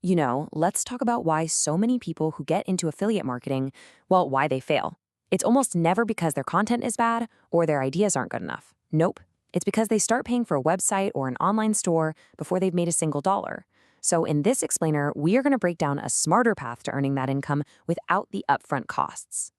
Let's talk about why so many people who get into affiliate marketing, well, why they fail. It's almost never because their content is bad or their ideas aren't good enough. Nope. It's because they start paying for a website or an online store before they've made a single dollar. So in this explainer, we are going to break down a smarter path to earning that income without the upfront costs.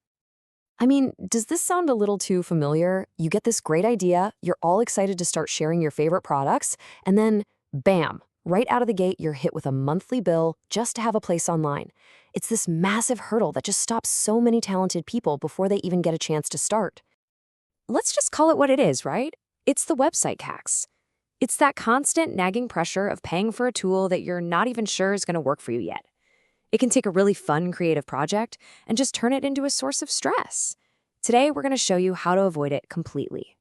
I mean, does this sound a little too familiar? You get this great idea, you're all excited to start sharing your favorite products, and then, bam, right out of the gate, you're hit with a monthly bill just to have a place online. It's this massive hurdle that just stops so many talented people before they even get a chance to start. Let's just call it what it is, right? It's the website tax. It's that constant nagging pressure of paying for a tool that you're not even sure is going to work for you yet. It can take a really fun creative project and just turn it into a source of stress. Today, we're going to show you how to avoid it completely.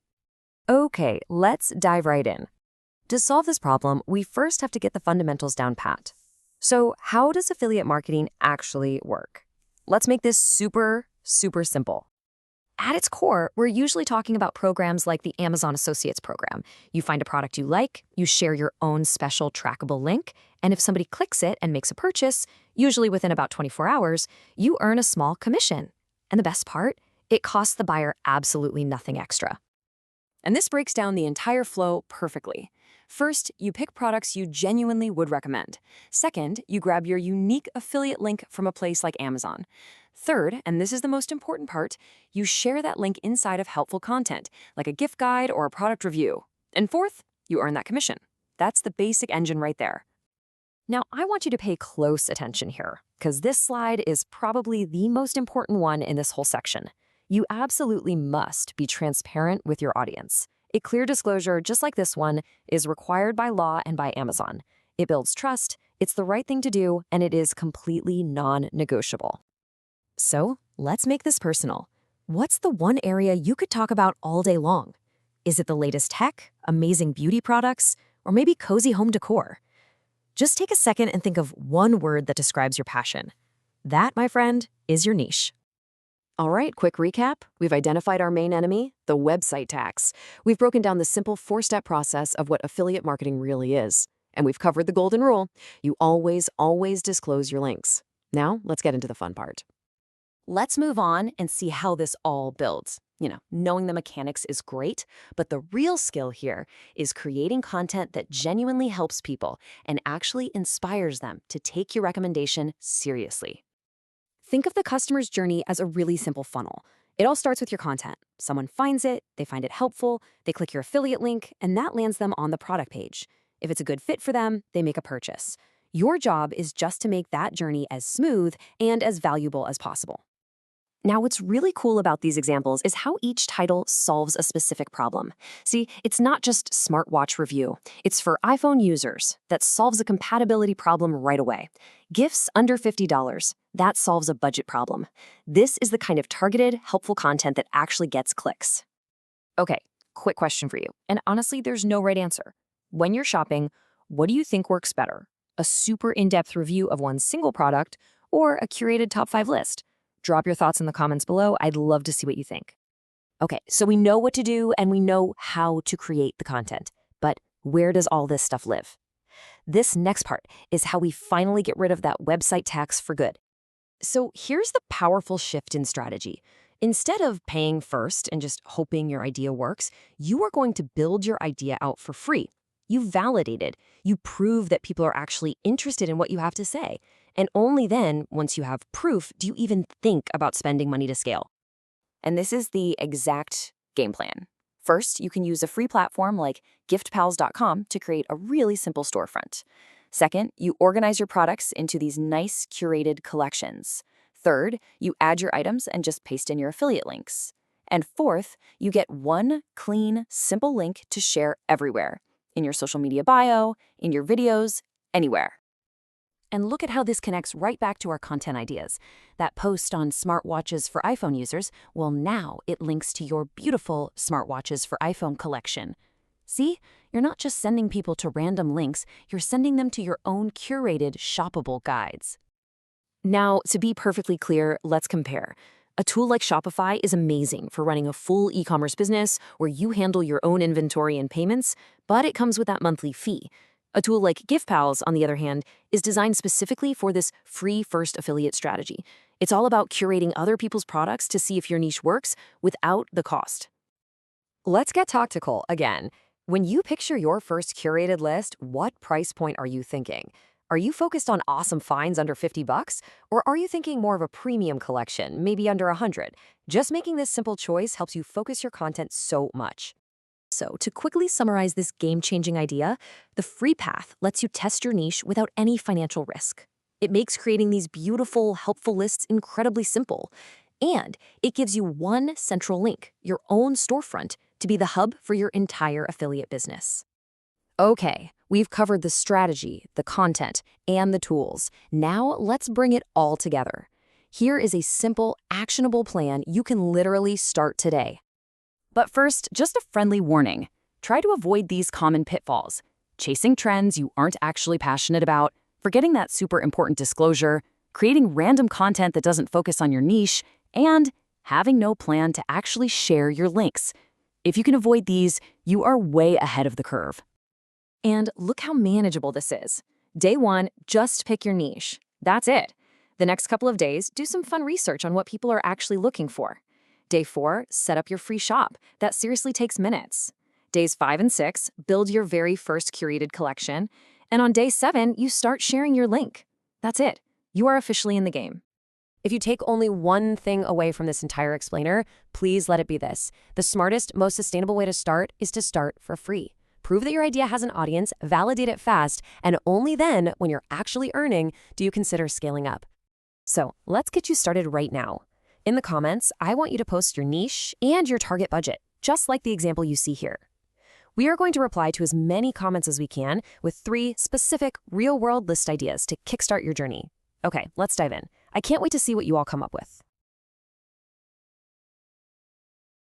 Okay, let's dive right in. To solve this problem, we first have to get the fundamentals down pat. So, how does affiliate marketing actually work? Let's make this super simple. At its core, we're usually talking about programs like the Amazon Associates program. You find a product you like, you share your own special trackable link, and if somebody clicks it and makes a purchase, usually within about 24 hours, you earn a small commission. And the best part? It costs the buyer absolutely nothing extra. And this breaks down the entire flow perfectly. First, you pick products you genuinely would recommend. Second, you grab your unique affiliate link from a place like Amazon. Third, and this is the most important part, you share that link inside of helpful content, like a gift guide or a product review. And fourth, you earn that commission. That's the basic engine right there. Now, I want you to pay close attention here, because this slide is probably the most important one in this whole section. You absolutely must be transparent with your audience. A clear disclosure, just like this one, is required by law and by Amazon. It builds trust, it's the right thing to do, and it is completely non-negotiable. So, let's make this personal. What's the one area you could talk about all day long? Is it the latest tech, amazing beauty products, or maybe cozy home decor? Just take a second and think of one word that describes your passion. That, my friend, is your niche. All right, quick recap. We've identified our main enemy, the website tax. We've broken down the simple 4-step process of what affiliate marketing really is. And we've covered the golden rule. You always disclose your links. Now, let's get into the fun part. Let's move on and see how this all builds. Knowing the mechanics is great, but the real skill here is creating content that genuinely helps people and actually inspires them to take your recommendation seriously. Think of the customer's journey as a really simple funnel. It all starts with your content. Someone finds it, they find it helpful, they click your affiliate link, and that lands them on the product page. If it's a good fit for them, they make a purchase. Your job is just to make that journey as smooth and as valuable as possible. Now, what's really cool about these examples is how each title solves a specific problem. See, it's not just smartwatch review. It's for iPhone users. That solves a compatibility problem right away. Gifts under $50. That solves a budget problem. This is the kind of targeted, helpful content that actually gets clicks. Okay, quick question for you. And honestly, there's no right answer. When you're shopping, what do you think works better? A super in-depth review of one single product or a curated top 5 list? Drop your thoughts in the comments below. I'd love to see what you think. Okay, so we know what to do and we know how to create the content. But where does all this stuff live? This next part is how we finally get rid of that website tax for good. So here's the powerful shift in strategy. Instead of paying first and just hoping your idea works, you are going to build your idea out for free. You validate it. You prove that people are actually interested in what you have to say. And only then, once you have proof, do you even think about spending money to scale. And this is the exact game plan. First, you can use a free platform like GiftPals.com to create a really simple storefront. Second, you organize your products into these nice curated collections. Third, you add your items and just paste in your affiliate links. And fourth, you get one clean, simple link to share everywhere. In your social media bio, in your videos, anywhere. And look at how this connects right back to our content ideas. That post on smartwatches for iPhone users, well, now it links to your beautiful smartwatches for iPhone collection. See, you're not just sending people to random links, you're sending them to your own curated, shoppable guides. Now, to be perfectly clear, let's compare. A tool like Shopify is amazing for running a full e-commerce business where you handle your own inventory and payments, but it comes with that monthly fee. A tool like GiftPals, on the other hand, is designed specifically for this free first affiliate strategy. It's all about curating other people's products to see if your niche works without the cost. Let's get tactical again. When you picture your first curated list, what price point are you thinking? Are you focused on awesome finds under $50? Or are you thinking more of a premium collection, maybe under 100? Just making this simple choice helps you focus your content so much. So, to quickly summarize this game-changing idea, the free path lets you test your niche without any financial risk. It makes creating these beautiful, helpful lists incredibly simple. And it gives you one central link, your own storefront, to be the hub for your entire affiliate business. Okay, we've covered the strategy, the content, and the tools. Now let's bring it all together. Here is a simple, actionable plan you can literally start today. But first, just a friendly warning. Try to avoid these common pitfalls: chasing trends you aren't actually passionate about, forgetting that super important disclosure, creating random content that doesn't focus on your niche, and having no plan to actually share your links. If you can avoid these, you are way ahead of the curve. And look how manageable this is. Day 1, just pick your niche. That's it. The next couple of days, do some fun research on what people are actually looking for. Day 4, set up your free shop. That seriously takes minutes. Days 5 and 6, build your very first curated collection. And on day 7, you start sharing your link. That's it. You are officially in the game. If you take only one thing away from this entire explainer, please let it be this. The smartest, most sustainable way to start is to start for free. Prove that your idea has an audience, validate it fast, and only then, when you're actually earning, do you consider scaling up. So let's get you started right now. In the comments, I want you to post your niche and your target budget, just like the example you see here. We are going to reply to as many comments as we can with 3 specific, real-world list ideas to kickstart your journey. Okay, let's dive in. I can't wait to see what you all come up with.